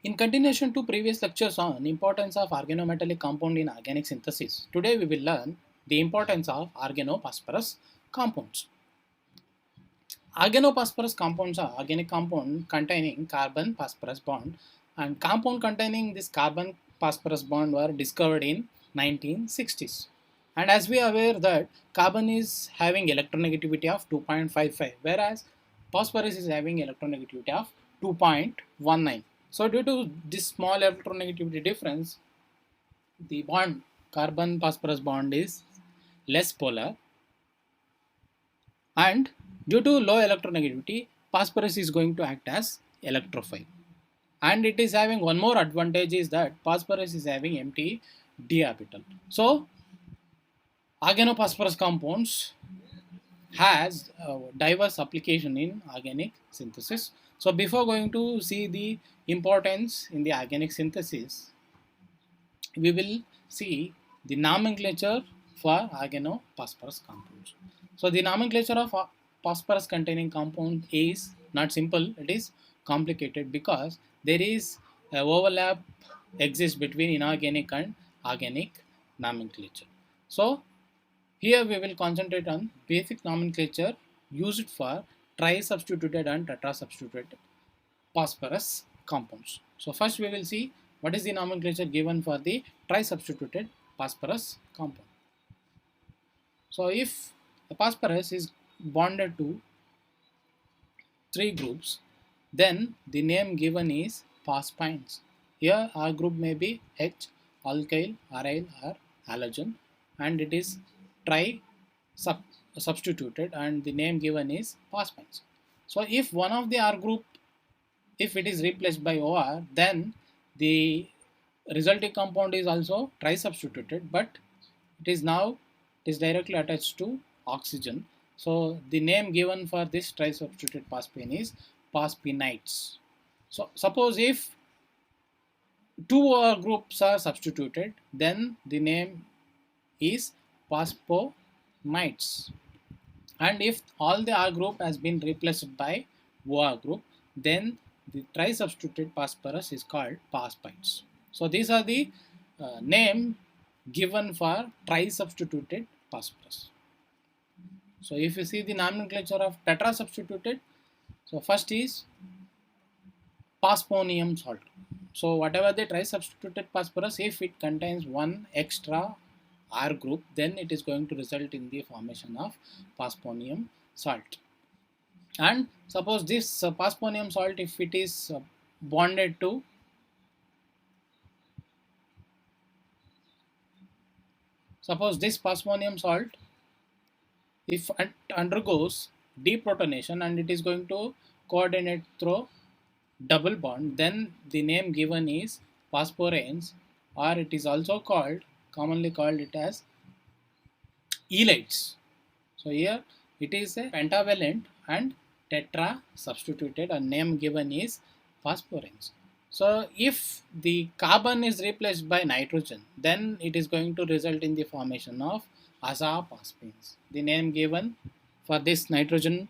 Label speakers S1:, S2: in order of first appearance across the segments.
S1: In continuation to previous lectures on importance of organometallic compound in organic synthesis, today we will learn the importance of organophosphorus compounds. Organophosphorus compounds are organic compound containing carbon phosphorus bond, and compound containing this carbon phosphorus bond were discovered in 1960s. And as we are aware that carbon is having electronegativity of 2.55, whereas phosphorus is having electronegativity of 2.19. So due to this small electronegativity difference, the bond carbon phosphorus bond is less polar, and due to low electronegativity, phosphorus is going to act as electrophile. And it is having one more advantage is that phosphorus is having empty d orbital. So organophosphorus compounds has diverse application in organic synthesis. So before going to see the importance in the organic synthesis, we will see the nomenclature for organophosphorus compounds. So the nomenclature of phosphorus containing compound is not simple, it is complicated because there is a overlap exists between inorganic and organic nomenclature. So here we will concentrate on basic nomenclature used for tri-substituted and tetra-substituted phosphorus compounds. So first we will see what is the nomenclature given for the tri-substituted phosphorus compound. So if a phosphorus is bonded to three groups, then the name given is phosphines. Here R group may be H, alkyl, aryl or halogen, and it is tri substituted and the name given is phosphines. So if one of the R group, if it is replaced by OR, then the resulting compound is also tri-substituted, but it is directly attached to oxygen. So the name given for this tri-substituted phosphine is phosphinites. So suppose if two OR groups are substituted, then the name is phosphonites. And if all the R group has been replaced by OR group, then the tri-substituted phosphorus is called phosphites. So these are the name given for tri-substituted phosphorus. So if you see the nomenclature of tetra-substituted, so first is phosphonium salt. So whatever the tri-substituted phosphorus, if it contains one extra R group, then it is going to result in the formation of phosphonium salt. And suppose this phosphonium salt, if it is bonded to suppose this phosphonium salt, if it undergoes deprotonation and it is going to coordinate through double bond, then the name given is phosphoranes, or it is also called, commonly called it as ylides. So here it is a pentavalent and tetra substituted, and name given is phosphoranes. So if the carbon is replaced by nitrogen, then it is going to result in the formation of azaphosphines. The name given for this nitrogen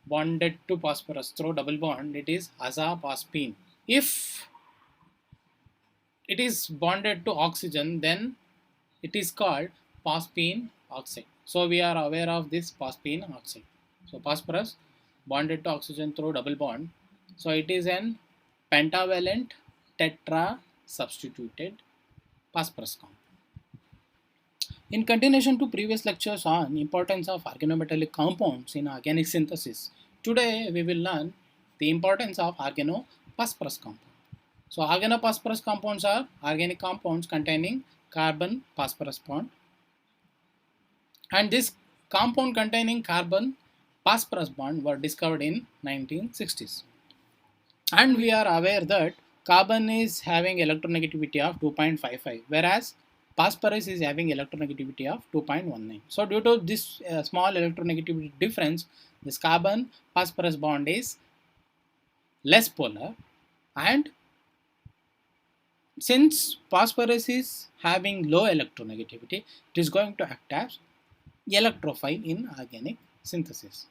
S1: bonded to phosphorus through double bond, it is azaphosphine. If it is bonded to oxygen, then it is called phosphine oxide. So we are aware of this phosphine oxide. So phosphorus bonded to oxygen through double bond. So it is an pentavalent tetra substituted phosphorus compound. In continuation to previous lectures on importance of organometallic compounds in organic synthesis, today we will learn the importance of organophosphorus compound. So organophosphorus compounds are organic compounds containing carbon phosphorus bond, and this compound containing carbon phosphorus bond were discovered in 1960s. And we are aware that carbon is having electronegativity of 2.55, whereas phosphorus is having electronegativity of 2.19. So due to this small electronegativity difference, this carbon phosphorus bond is less polar, and since phosphorus is having low electronegativity, it is going to act as electrophile in organic synthesis.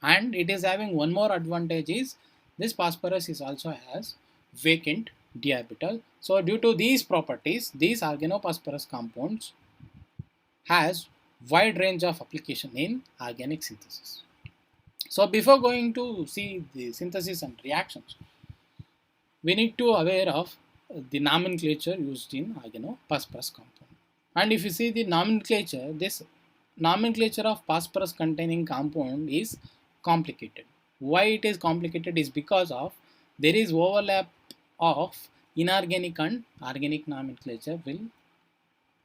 S1: And it is having one more advantage is this phosphorus is also has vacant d orbital. So due to these properties, these organophosphorus compounds has wide range of application in organic synthesis. So before going to see the synthesis and reactions, we need to aware of the nomenclature used in organophosphorus compound. And if you see the nomenclature, this nomenclature of phosphorus containing compound is complicated. Why it is complicated is because of there is overlap of inorganic and organic nomenclature will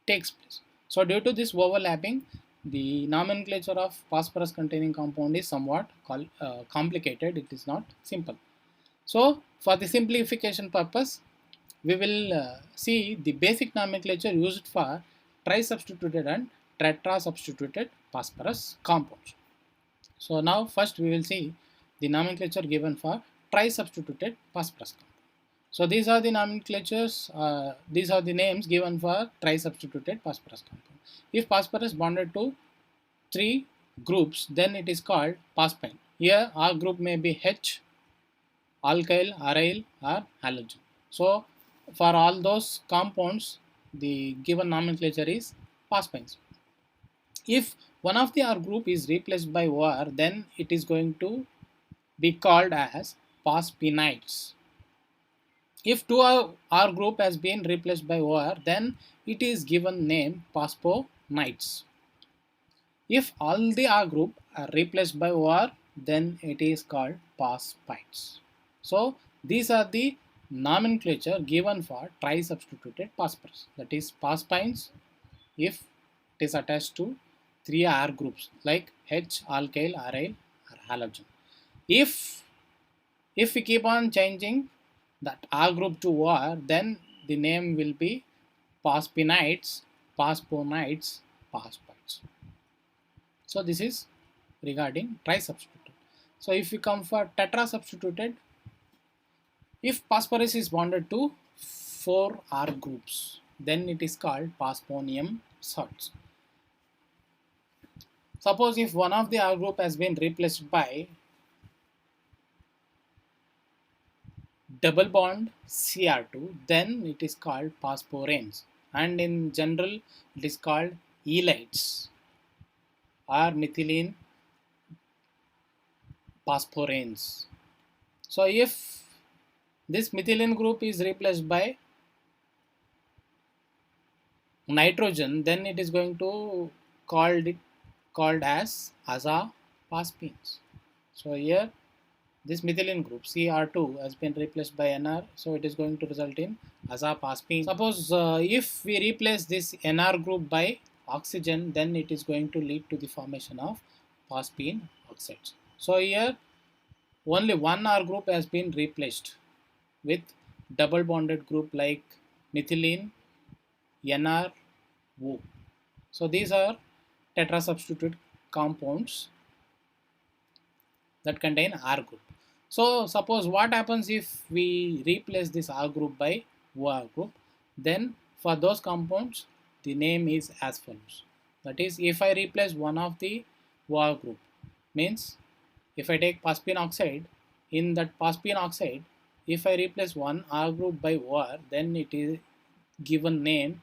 S1: takes place. So due to this overlapping, the nomenclature of phosphorus containing compound is somewhat complicated. It is not simple. So for the simplification purpose, we will see the basic nomenclature used for tri-substituted and tetra-substituted phosphorus compounds. So now first we will see the nomenclature given for tri-substituted phosphorus compound. So these are the nomenclatures, these are the names given for tri-substituted phosphorus compound. If phosphorus bonded to 3 groups, then it is called phosphine. Here R group may be H, alkyl, aryl or halogen. So for all those compounds, the given nomenclature is phosphines. If one of the R group is replaced by OR, then it is going to be called as phosphinides. If two R group has been replaced by OR, then it is given name phosphonides. If all the R group are replaced by OR, then it is called phosphides. So these are the nomenclature given for tri-substituted phosphorus, that is phosphines if it is attached to 3 R groups like H, alkyl, aryl or halogen. If we keep on changing that R group to OR, then the name will be phosphinides, phosphonides, phosphides. So this is regarding tri-substituted. So if we come for tetra-substituted, if phosphorus is bonded to 4 R groups, then it is called phosphonium salts. Suppose if one of the R group has been replaced by double bond Cr2, then it is called phosphoranes, and in general it is called ylides or methylene phosphoranes. So if this methylene group is replaced by nitrogen, then it is going to called as azaphosphines. So here this methylene group Cr2 has been replaced by Nr, so it is going to result in azaphosphine. Suppose if we replace this Nr group by oxygen, then it is going to lead to the formation of phosphine oxides. So here only one R group has been replaced with double bonded group like methylene NRO. So these are tetra-substituted compounds that contain R group. So suppose what happens if we replace this R group by OR group, then for those compounds the name is as follows. That is, if I replace one of the OR group, means if I take phosphine oxide, in that phosphine oxide, if I replace one R group by OR, then it is given name,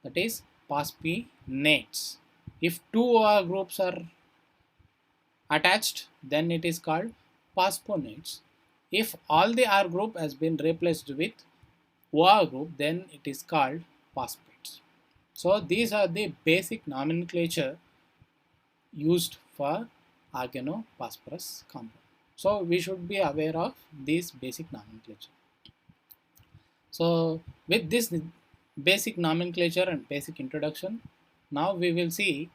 S1: that is phosphinates. If two OR groups are attached, then it is called phosphonides. If all the R group has been replaced with OR group, then it is called phosphates. So these are the basic nomenclature used for organophosphorus compound. So we should be aware of this basic nomenclature. So with this basic nomenclature and basic introduction, now we will see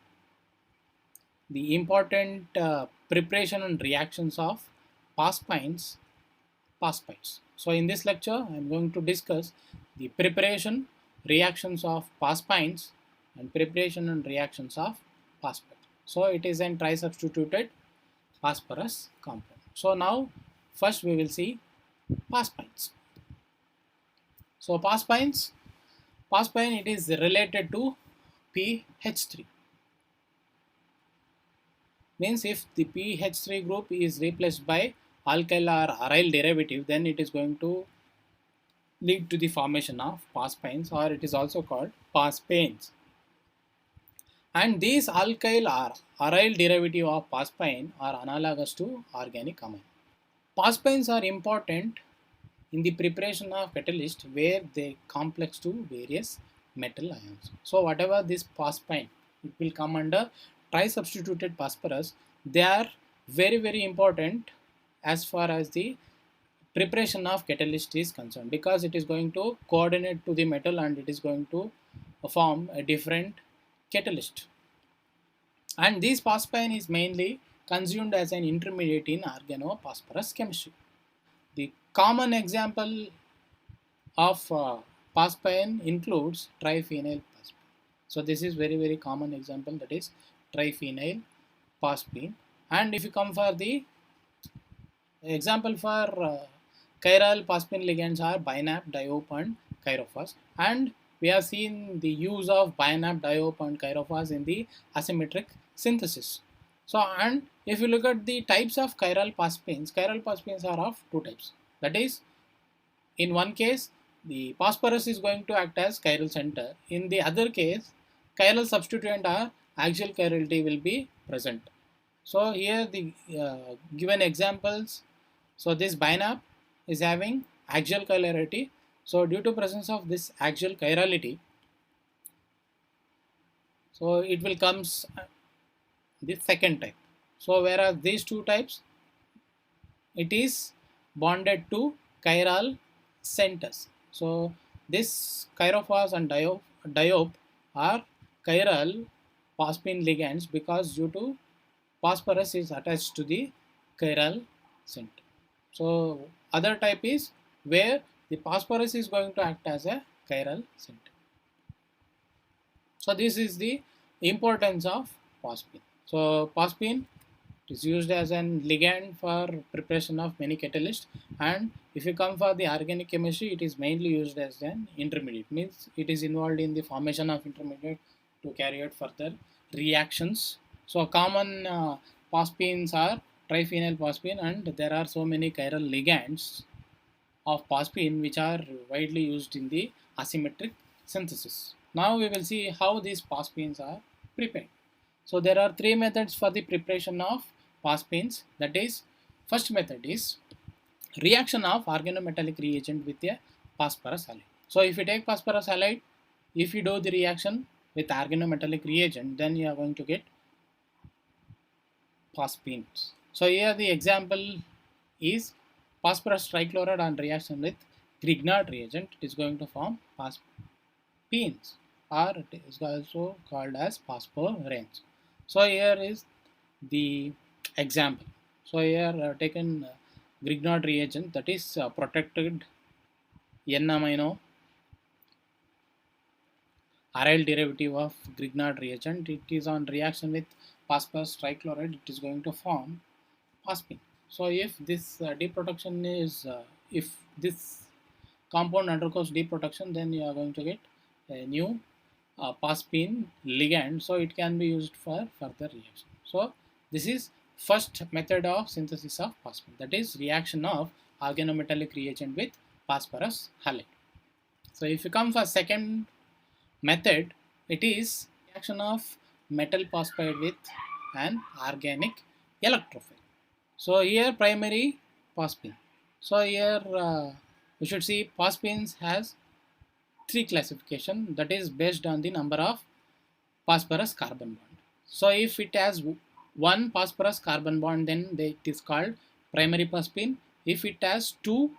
S1: the important preparation and reactions of phosphines, phosphides. So in this lecture, I am going to discuss the preparation, reactions of phosphines and preparation and reactions of phosphate. So it is a tri-substituted phosphorus compound. So now first we will see phosphines. So phosphine it is related to PH3. Means if the PH3 group is replaced by alkyl or aryl derivative, then it is going to lead to the formation of phosphines, or it is also called phosphanes. And these alkyl are aryl derivative of phosphine are analogous to organic amine. Phosphines are important in the preparation of catalyst where they complex to various metal ions. So whatever this phosphine, it will come under trisubstituted phosphorus. They are very important as far as the preparation of catalyst is concerned, because it is going to coordinate to the metal and it is going to form a different catalyst. And this phosphine is mainly consumed as an intermediate in organophosphorus chemistry. The common example of phosphine includes triphenyl phosphine. So this is very common example, that is triphenyl phosphine. And if you come for the example for chiral phosphine ligands are BiNAp, diop and chirophos. And we have seen the use of BiNAp, diop and chirophos in the asymmetric synthesis. So, and if you look at the types of chiral phosphines are of two types. That is, in one case, the phosphorus is going to act as chiral center. In the other case, chiral substituent or axial chirality will be present. So here the given examples. So this BiNAp is having axial chirality. So due to presence of this axial chirality, so it will comes the second type. So whereas these two types, it is bonded to chiral centers. So this chirophos and diop are chiral phosphine ligands because due to phosphorus is attached to the chiral center. So other type is where the phosphorus is going to act as a chiral center. So this is the importance of phosphine. So phosphine is used as an ligand for preparation of many catalysts, and if you come for the organic chemistry, it is mainly used as an intermediate, means it is involved in the formation of intermediate to carry out further reactions. So common phosphines are triphenyl phosphine, and there are so many chiral ligands of phosphine which are widely used in the asymmetric synthesis. Now we will see how these phosphines are prepared. So there are three methods for the preparation of phosphines. That is, first method is reaction of organometallic reagent with a phosphorus halide. So if you take phosphorus halide, if you do the reaction with organometallic reagent, then you are going to get phosphines. So here the example is phosphorus trichloride on reaction with Grignard reagent is going to form phosphines, or it is also called as phosphoranes. So here is the example. So here taken Grignard reagent, that is protected N-amino aryl derivative of Grignard reagent. It is on reaction with phosphorus trichloride, it is going to form phosphine. So if this deproduction is, if this compound undergoes deproduction, then you are going to get a new phosphine ligand, so it can be used for further reaction. So this is first method of synthesis of phosphine, that is reaction of organometallic reagent with phosphorus halide. So if you come for second method, it is reaction of metal phosphide with an organic electrophile. So here primary phosphine. So here we should see phosphines has three classification, that is based on the number of phosphorus carbon bond. So if it has one phosphorus carbon bond, then it is called primary phosphine. If it has two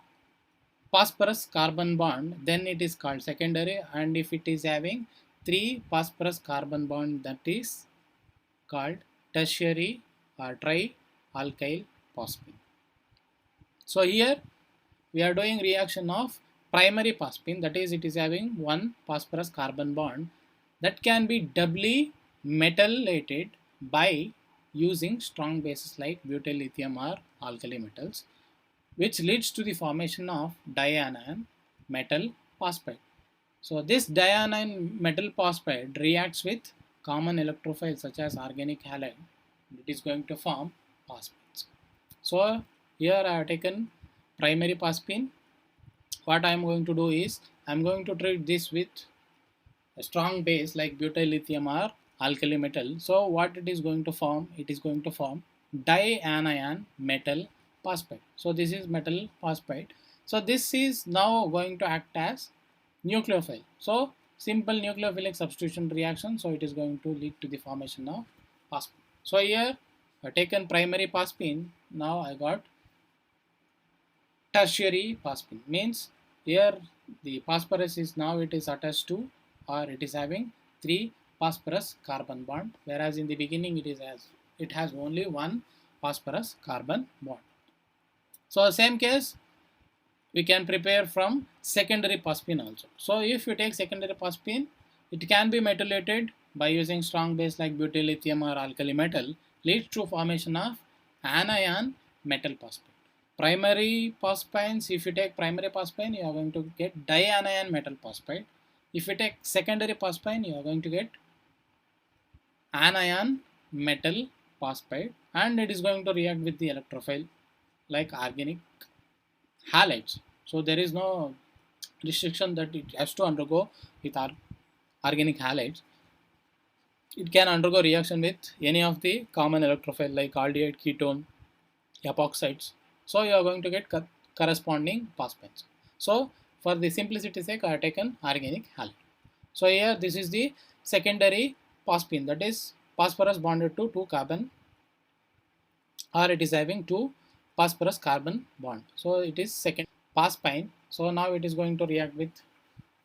S1: phosphorus carbon bond, then it is called secondary, and if it is having three phosphorus carbon bond, that is called tertiary or trialkyl phosphine. So here we are doing reaction of primary phosphine, that is it is having one phosphorus carbon bond that can be doubly metallated by using strong bases like butyl, lithium or alkali metals, which leads to the formation of dianion metal phosphide. So this dianion metal phosphide reacts with common electrophiles such as organic halide. It is going to form phosphines. So here I have taken primary phosphine. what I am going to do is I am going to treat this with a strong base like butyl lithium or alkali metal. So what it is going to form? It is going to form dianion metal phosphate. So this is metal phosphate. So this is now going to act as nucleophile. So simple nucleophilic substitution reaction. So it is going to lead to the formation of phosphine. So here I taken primary phosphine. Now I got tertiary phosphine. Means here the phosphorus is now it is attached to, or it is having three phosphorus carbon bond, whereas in the beginning it has only one phosphorus carbon bond. So same case we can prepare from secondary phosphine also. So if you take secondary phosphine, it can be methylated by using strong base like butyl lithium or alkali metal, leads to formation of anion metal phosphate. Primary phosphines, if you take primary phosphine, you are going to get dianion metal phosphate. If you take secondary phosphine, you are going to get anion metal phosphate, and it is going to react with the electrophile like organic halides. So there is no restriction that it has to undergo with organic halides. It can undergo reaction with any of the common electrophile like aldehyde, ketone, epoxides. So you are going to get corresponding phosphines. So for the simplicity sake, I have taken organic halide. So here this is the secondary phosphine, that is phosphorus bonded to two carbon, or it is having two phosphorus carbon bond. So it is second phosphine. So now it is going to react with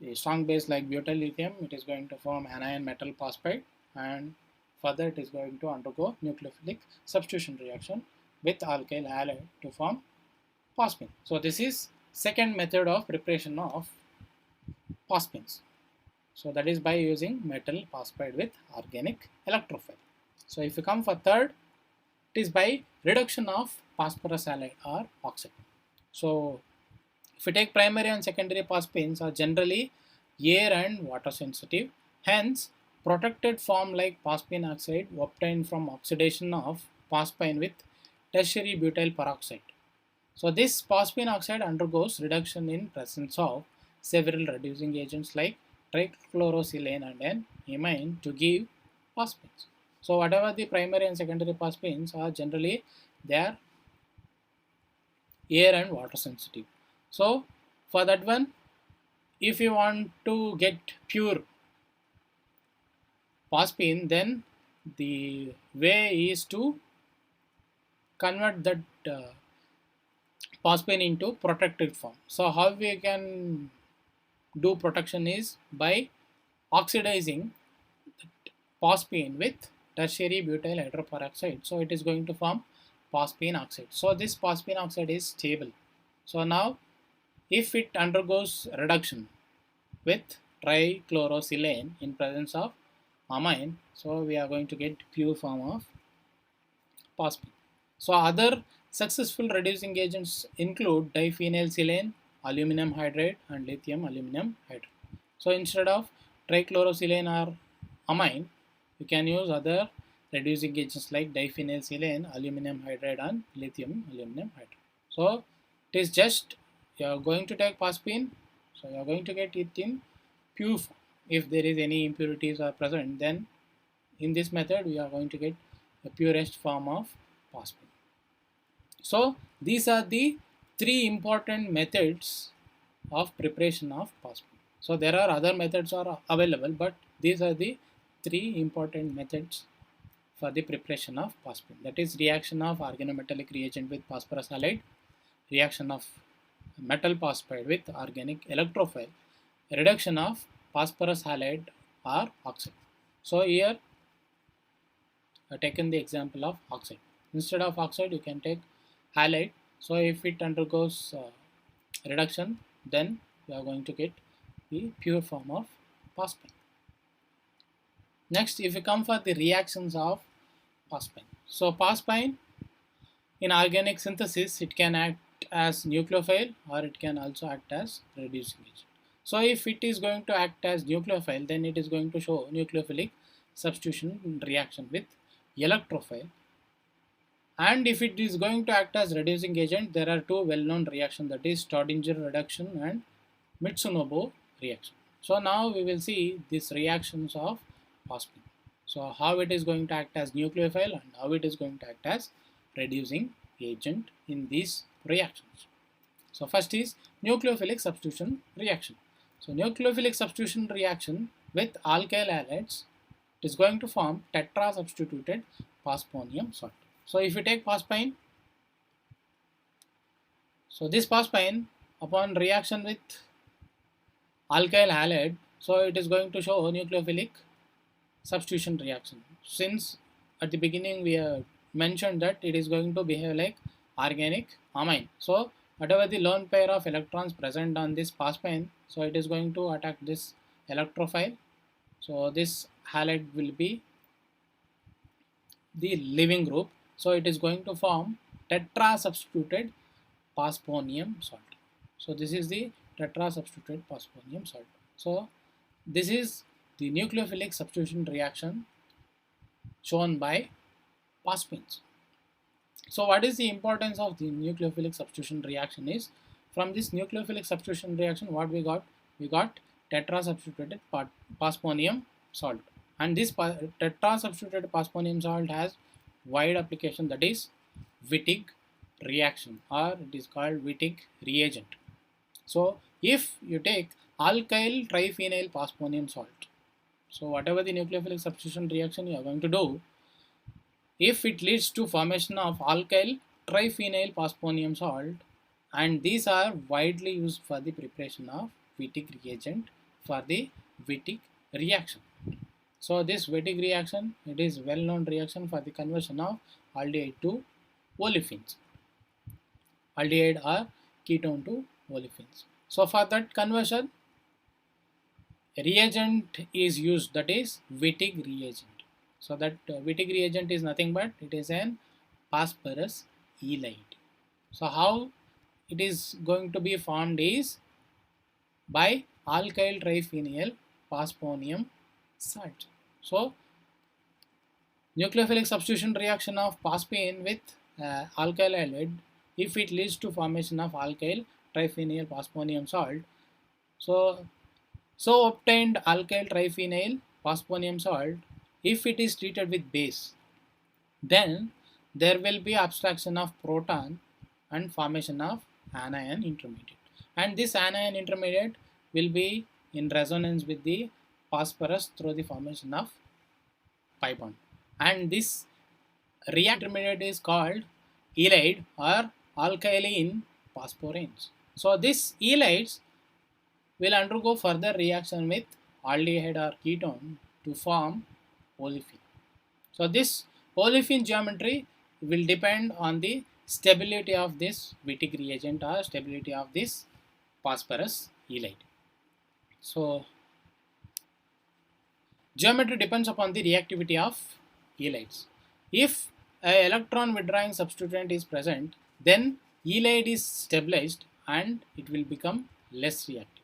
S1: a strong base like butyl lithium. It is going to form anion metal phosphate, and further it is going to undergo nucleophilic substitution reaction with alkyl halide to form phosphine. So this is second method of preparation of phosphines. So that is by using metal phosphide with organic electrophile. So if you come for third, it is by reduction of phosphorus halide or oxide. So if you take primary and secondary phosphines are generally air and water sensitive. Hence, protected form like phosphine oxide obtained from oxidation of phosphine with tertiary butyl peroxide. So this phosphine oxide undergoes reduction in presence of several reducing agents like trichlorosilane and an amine to give phosphines. So whatever the primary and secondary phosphines are generally, they are air and water sensitive. So for that one, if you want to get pure phosphine, then the way is to convert that phosphine into protected form. So how we can do protection is by oxidizing phosphine with tertiary butyl hydroperoxide. So it is going to form phosphine oxide. So this phosphine oxide is stable. So now if it undergoes reduction with trichlorosilane in presence of amine, so we are going to get pure form of phosphine. So other successful reducing agents include diphenylsilane, aluminum hydride and lithium aluminum hydride. So instead of trichlorosilane or amine, you can use other reducing agents like diphenylsilane, aluminum hydride and lithium aluminum hydride. So it is just you are going to take phosphine, so you are going to get it in pure form. If there is any impurities are present, then in this method we are going to get the purest form of phosphine. So these are the three important methods of preparation of phosphine. So there are other methods are available, but these are the three important methods for the preparation of phosphine. That is reaction of organometallic reagent with phosphorus halide, reaction of metal phosphide with organic electrophile, reduction of phosphorus halide or oxide. So here I have taken the example of oxide. Instead of oxide, you can take halide. So if it undergoes reduction, then you are going to get the pure form of phosphine. Next, if you come for the reactions of phosphine. So phosphine in organic synthesis, it can act as nucleophile or it can also act as reducing agent. So if it is going to act as nucleophile, then it is going to show nucleophilic substitution reaction with electrophile, And if it is going to act as reducing agent, there are two well-known reactions, that is Schrodinger reduction and Mitsunobu reaction. So now we will see these reactions of phosphine. So how it is going to act as nucleophile and how it is going to act as reducing agent in these reactions. So first is nucleophilic substitution reaction. So nucleophilic substitution reaction with alkyl halides is going to form tetra substituted phosphonium salt. So if you take phosphine, so this phosphine upon reaction with alkyl halide, so it is going to show nucleophilic substitution reaction. Since at the beginning we have mentioned that it is going to behave like organic amine. So whatever the lone pair of electrons present on this phosphine, so it is going to attack this electrophile. So this halide will be the leaving group. So it is going to form tetra substituted phosphonium salt. So this is the tetra substituted phosphonium salt. So this is the nucleophilic substitution reaction shown by phosphines. So what is the importance of the nucleophilic substitution reaction is, from this nucleophilic substitution reaction what we got? We got tetra substituted phosphonium salt, and this tetra substituted phosphonium salt has wide application, that is Wittig reaction, or it is called Wittig reagent. So if you take alkyl triphenyl phosphonium salt, so whatever the nucleophilic substitution reaction you are going to do, if it leads to formation of alkyl triphenyl phosphonium salt, and these are widely used for the preparation of Wittig reagent for the Wittig reaction. So this Wittig reaction, it is well known reaction for the conversion of aldehyde to olefins, aldehyde or ketone to olefins. So for that conversion, reagent is used, that is Wittig reagent. So that Wittig reagent is nothing but it is an phosphorus halide. So how it is going to be formed is by alkyl triphenyl phosphonium salt. So nucleophilic substitution reaction of phosphine with alkyl halide, if it leads to formation of alkyl triphenyl phosphonium salt, so obtained alkyl triphenyl phosphonium salt, if it is treated with base, then there will be abstraction of proton and formation of anion intermediate, and this anion intermediate will be in resonance with the phosphorus through the formation of pi bond, and this react intermediate is called halide or alkyline phosphoranes. So these halides will undergo further reaction with aldehyde or ketone to form olefin. So this olefin geometry will depend on the stability of this Wittig reagent or stability of this phosphorus halide. So geometry depends upon the reactivity of halides. If an electron withdrawing substituent is present, then halide is stabilized and it will become less reactive.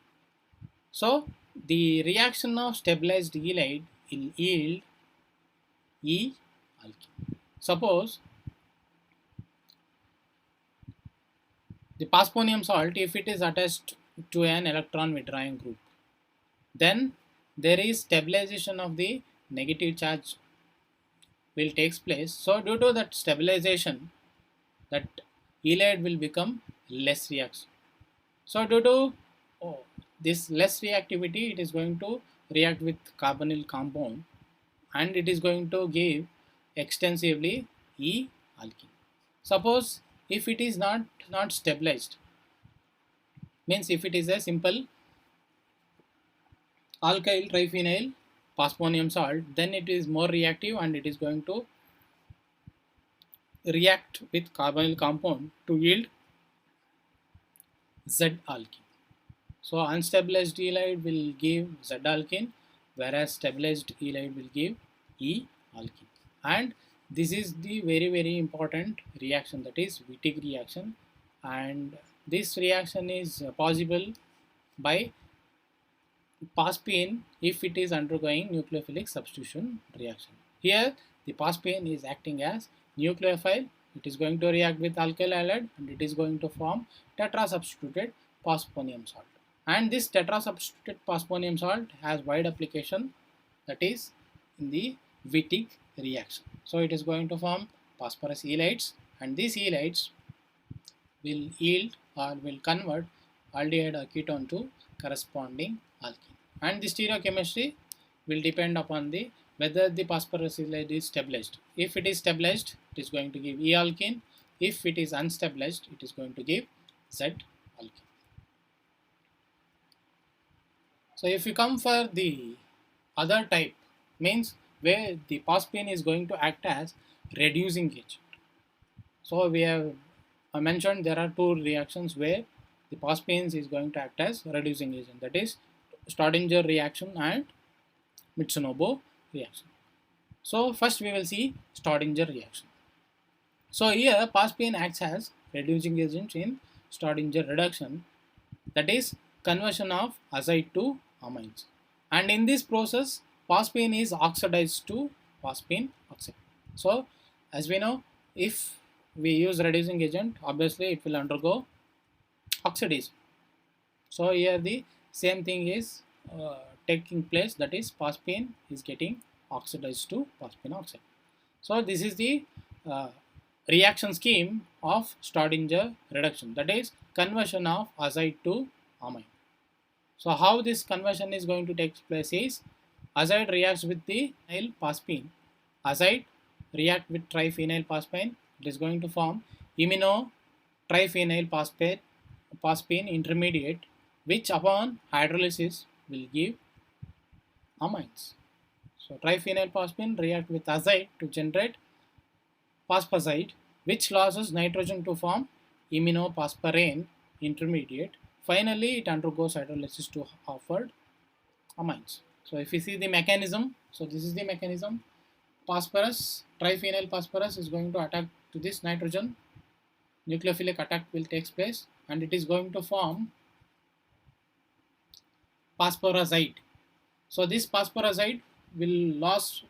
S1: So the reaction of stabilized halide will yield E alkene. Suppose the phosphonium salt, if it is attached to an electron withdrawing group, then there is stabilization of the negative charge will takes place. So due to that stabilization, that halide will become less reaction. So due to this less reactivity, it is going to react with carbonyl compound and it is going to give extensively E alkene. Suppose if it is not stabilized, means if it is a simple alkyl triphenyl phosphonium salt, then it is more reactive and it is going to react with carbonyl compound to yield Z alkene. So unstabilized halide will give Z alkene, whereas stabilized halide will give E alkene. And this is the very important reaction, that is Wittig reaction, and this reaction is possible by phosphine if it is undergoing nucleophilic substitution reaction. Here the phosphine is acting as nucleophile it is going to react with alkyl halide and it is going to form tetrasubstituted phosphonium salt. And this tetrasubstituted phosphonium salt has wide application, that is in the Wittig reaction. So it is going to form phosphorus halides, and these halides will yield or will convert aldehyde or ketone to corresponding alkene. And the stereochemistry will depend upon the whether the phosphorus halide is stabilized. If it is stabilized, it is going to give E alkene. If it is unstabilized, it is going to give Z alkene. So if you come for the other type, means where the phosphine is going to act as reducing agent. So we have mentioned there are two reactions where the phosphines is going to act as reducing agent, that is Staudinger reaction and Mitsunobu reaction. So first we will see Staudinger reaction. So here phosphine acts as reducing agent in Staudinger reduction, that is conversion of azide to amines. And in this process, phosphine is oxidized to phosphine oxide. So as we know, if we use reducing agent, obviously it will undergo oxidation. So here the same thing is taking place, that is phosphine is getting oxidized to phosphine oxide. So this is the reaction scheme of Staudinger reduction, that is conversion of azide to amine. So how this conversion is going to take place is azide reacts with the phenyl phosphine. Azide react with triphenyl phosphine. It is going to form imino triphenyl phosphine intermediate, which upon hydrolysis will give amines. So triphenyl phosphine react with azide to generate phosphazide, which loses nitrogen to form iminophosphorane intermediate. Finally, it undergoes hydrolysis to offered amines. So if you see the mechanism, so this is the mechanism. Phosphorus, triphenyl phosphorus is going to attack to this nitrogen. Nucleophilic attack will take place and it is going to form phosphorazide. So this phosphorazide will lose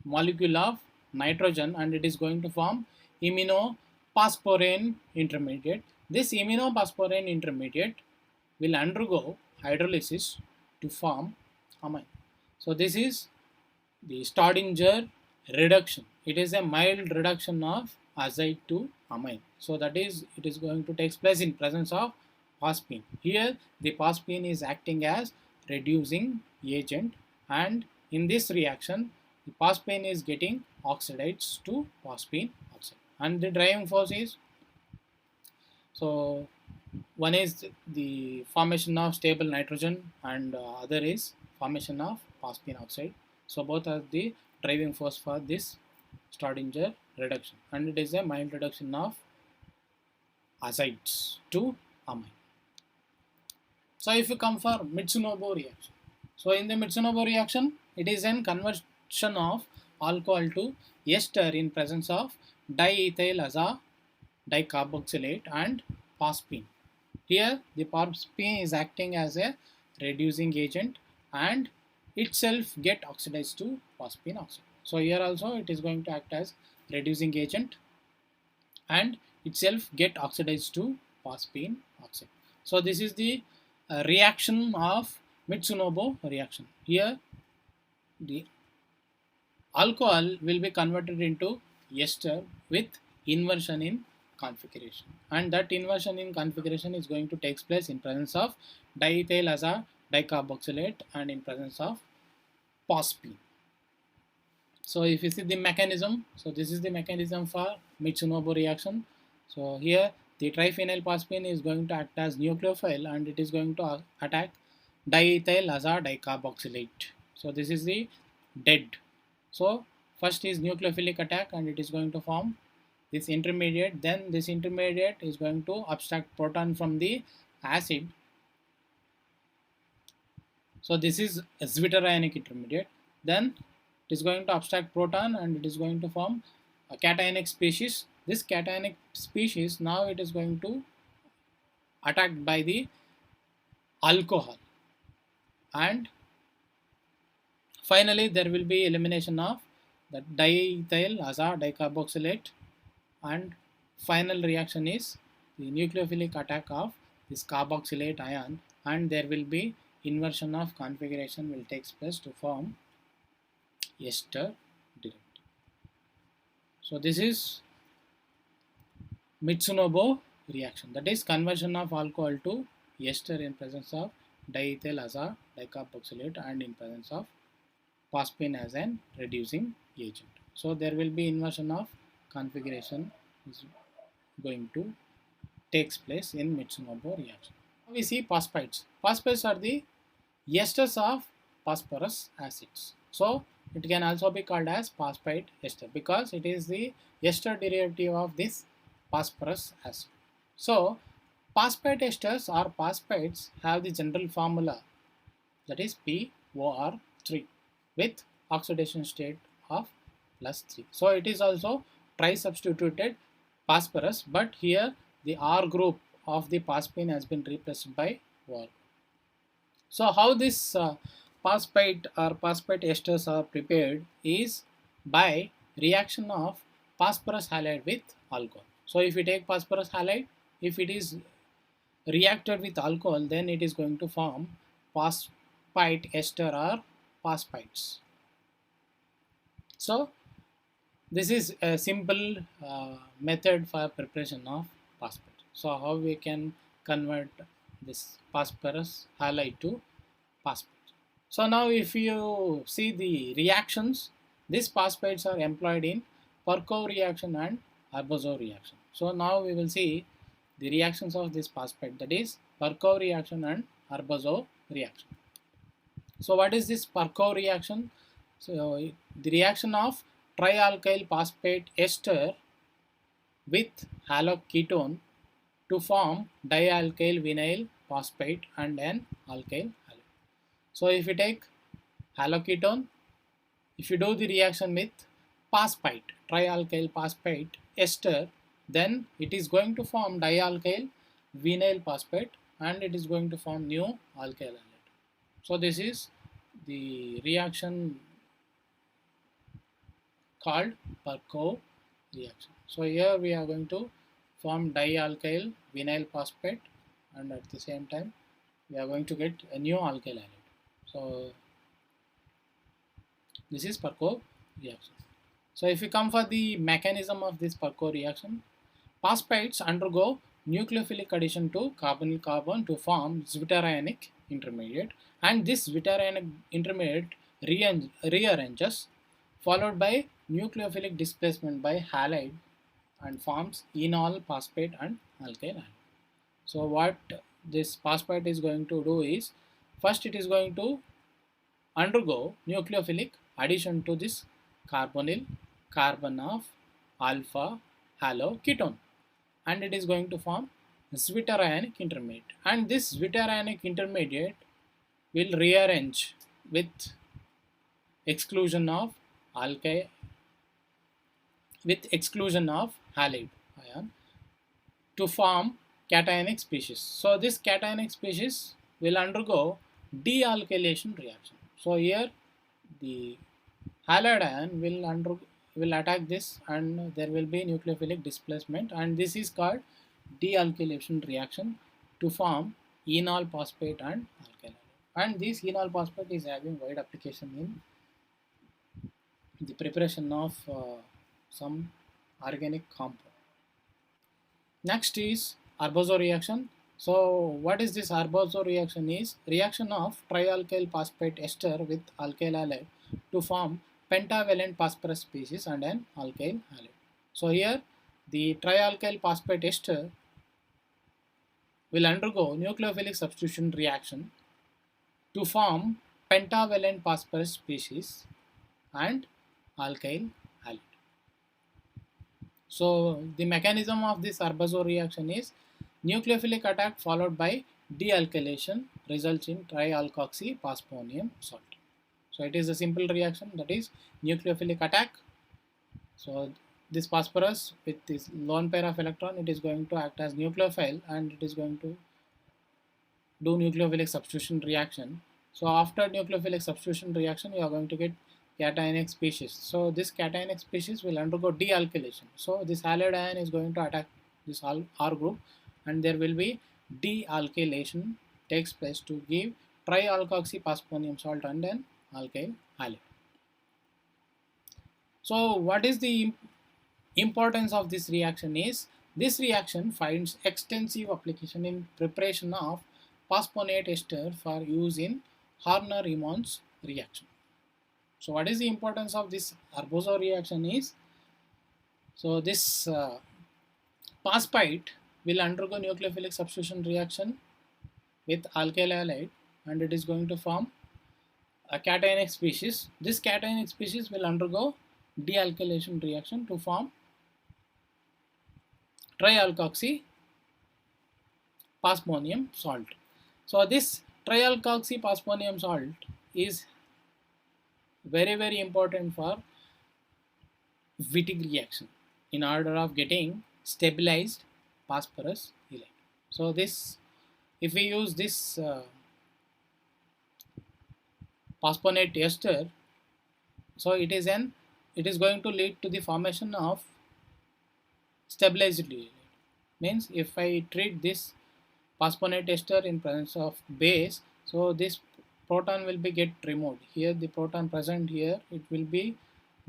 S1: molecule of nitrogen and it is going to form iminophosphorane intermediate. This iminophosphorane intermediate will undergo hydrolysis to form amine. So this is the Staudinger reduction. It is a mild reduction of azide to amine. So that is, it is going to take place in presence of phosphine. Here the phosphine is acting as reducing agent, and in this reaction the phosphine is getting oxidized to phosphine oxide. And the driving force is, so one is the formation of stable nitrogen and other is formation of phosphine oxide. So both are the driving force for this Staudinger reduction, and it is a mild reduction of azides to amine. So if you come for Mitsunobu reaction, so in the Mitsunobu reaction, it is a conversion of alcohol to ester in presence of diethyl aza dicarboxylate and phosphine. Here the phosphine is acting as a reducing agent and itself get oxidized to phosphine oxide. So here also it is going to act as reducing agent and itself get oxidized to phosphine oxide. So this is the reaction of Mitsunobu reaction. Here the alcohol will be converted into ester with inversion in configuration, and that inversion in configuration is going to take place in presence of diethyl aza dicarboxylate and in presence of phosphine. So if you see the mechanism, so this is the mechanism for Mitsunobu reaction. So here the triphenyl phosphine is going to act as nucleophile and it is going to attack diethyl aza dicarboxylate. So this is the dead. So first is nucleophilic attack and it is going to form this intermediate. Then this intermediate is going to abstract proton from the acid. So this is a zwitterionic intermediate. Then it is going to abstract proton and it is going to form a cationic species. This cationic species now it is going to attacked by the alcohol, and finally there will be elimination of the diethyl aza dicarboxylate and final reaction is the nucleophilic attack of this carboxylate ion, and there will be inversion of configuration will takes place to form ester derivative. So this is Mitsunobu reaction, that is conversion of alcohol to ester in presence of diethyl as a dicarboxylate and in presence of phosphine as an reducing agent. So there will be inversion of configuration is going to takes place in Mitsunobu reaction. We see phosphides. Phosphides are the esters of phosphorus acids. So it can also be called as phosphide ester because it is the ester derivative of this phosphorus acid. So phosphate esters or phosphides have the general formula, that is POR3 with oxidation state of +3. So it is also tri-substituted phosphorus, but here the R group of the phosphine has been replaced by OR. So how this phosphate or phosphate esters are prepared is by reaction of phosphorus halide with alcohol. So if we take phosphorus halide, if it is reacted with alcohol, then it is going to form phosphite ester or phosphites. So this is a simple method for preparation of phosphate. So how we can convert this phosphorus halide to phosphate. So now if you see the reactions, these phosphates are employed in Parkov reaction and Arbuzov reaction. So now we will see the reactions of this phosphate, that is Parkov reaction and Arbuzov reaction. So what is this Parkov reaction? So the reaction of trialkyl phosphate ester with haloketone to form dialkyl vinyl phosphate and an alkyl halide. So if you take haloketone, if you do the reaction with phosphite, trialkyl phosphate ester, then it is going to form dialkyl vinyl phosphate and it is going to form new alkyl halide. So this is the reaction called Parkov reaction. So here we are going to form dialkyl vinyl phosphate and at the same time we are going to get a new alkyl halide. So this is Parkov reaction. So if we come for the mechanism of this Parkov reaction, phosphides undergo nucleophilic addition to carbonyl carbon to form zwitterionic intermediate, and this zwitterionic intermediate rearranges followed by nucleophilic displacement by halide and forms enol phosphate and alkyl halide. So what this phosphate is going to do is, first it is going to undergo nucleophilic addition to this carbonyl carbon of alpha haloketone, and it is going to form zwitterionic intermediate, and this zwitterionic intermediate will rearrange with exclusion of halide ion to form cationic species. So this cationic species will undergo dealkylation reaction. So here the halide ion will attack this and there will be nucleophilic displacement, and this is called dealkylation reaction to form enol phosphate and alkyl halide. And this enol phosphate is having wide application in the preparation of some organic compound. Next is Arbuzov reaction. So what is this Arbuzov reaction is? Reaction of trialkyl phosphate ester with alkyl halide to form pentavalent phosphorus species and an alkyl halide. So here the trialkyl phosphate ester will undergo nucleophilic substitution reaction to form pentavalent phosphorus species and alkyl halide. So the mechanism of this Arbuzov reaction is nucleophilic attack followed by dealkylation results in trialkoxyphosphonium salt. So it is a simple reaction, that is nucleophilic attack. So this phosphorus with this lone pair of electron, it is going to act as nucleophile and it is going to do nucleophilic substitution reaction. So after nucleophilic substitution reaction, you are going to get cationic species. So this cationic species will undergo dealkylation. So this halide ion is going to attack this R group, and there will be dealkylation takes place to give trialkoxypasponium salt and an alkyl halide. So what is the importance of this reaction is, this reaction finds extensive application in preparation of pasponate ester for use in Horner-Emmons reaction. So what is the importance of this Arbuzov reaction is, so this phosphite will undergo nucleophilic substitution reaction with alkyl halide, and it is going to form a cationic species. This cationic species will undergo dealkylation reaction to form trialkoxypasponium salt. So this trialkoxypasponium salt is very important for Wittig reaction in order of getting stabilized phosphorus halide. So this, if we use this phosphonate ester, so it is going to lead to the formation of stabilized halide. Means if I treat this phosphonate ester in presence of base, so this proton will be get removed. Here the proton present here, it will be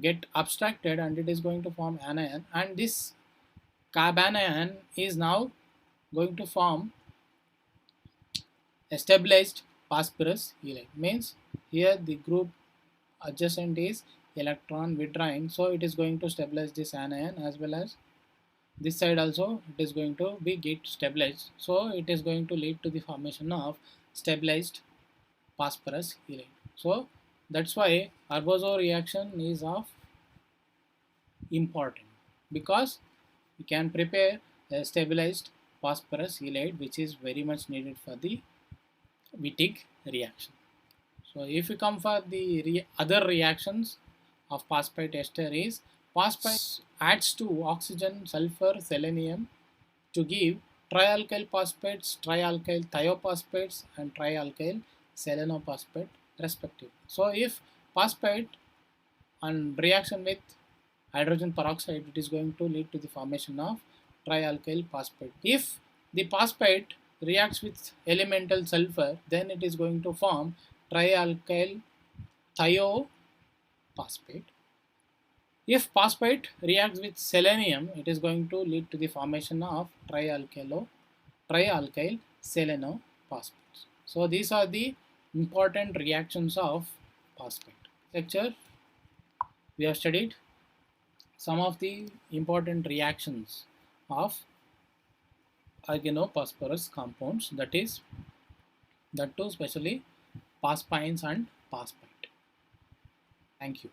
S1: get abstracted and it is going to form anion, and this carbanion is now going to form a stabilized phosphorus halide. Means here the group adjacent is electron withdrawing, so it is going to stabilize this anion, as well as this side also it is going to be get stabilized, so it is going to lead to the formation of stabilized phosphorus halide. So that's why Arbuzov reaction is of important, because we can prepare a stabilized phosphorus halide, which is very much needed for the Wittig reaction. So if we come for the other reactions of phosphate ester is, phosphate adds to oxygen, sulfur, selenium to give trialkyl phosphates, trialkyl thiophosphates and trialkyl selenophosphate respectively. So if phosphate on reaction with hydrogen peroxide, it is going to lead to the formation of trialkyl phosphate. If the phosphate reacts with elemental sulfur, then it is going to form trialkyl thiophosphate. If phosphate reacts with selenium, it is going to lead to the formation of trialkyl selenophosphates. So these are the important reactions of phosphate. Lecture, we have studied some of the important reactions of organophosphorus compounds, that too especially phosphines and phosphite. Thank you.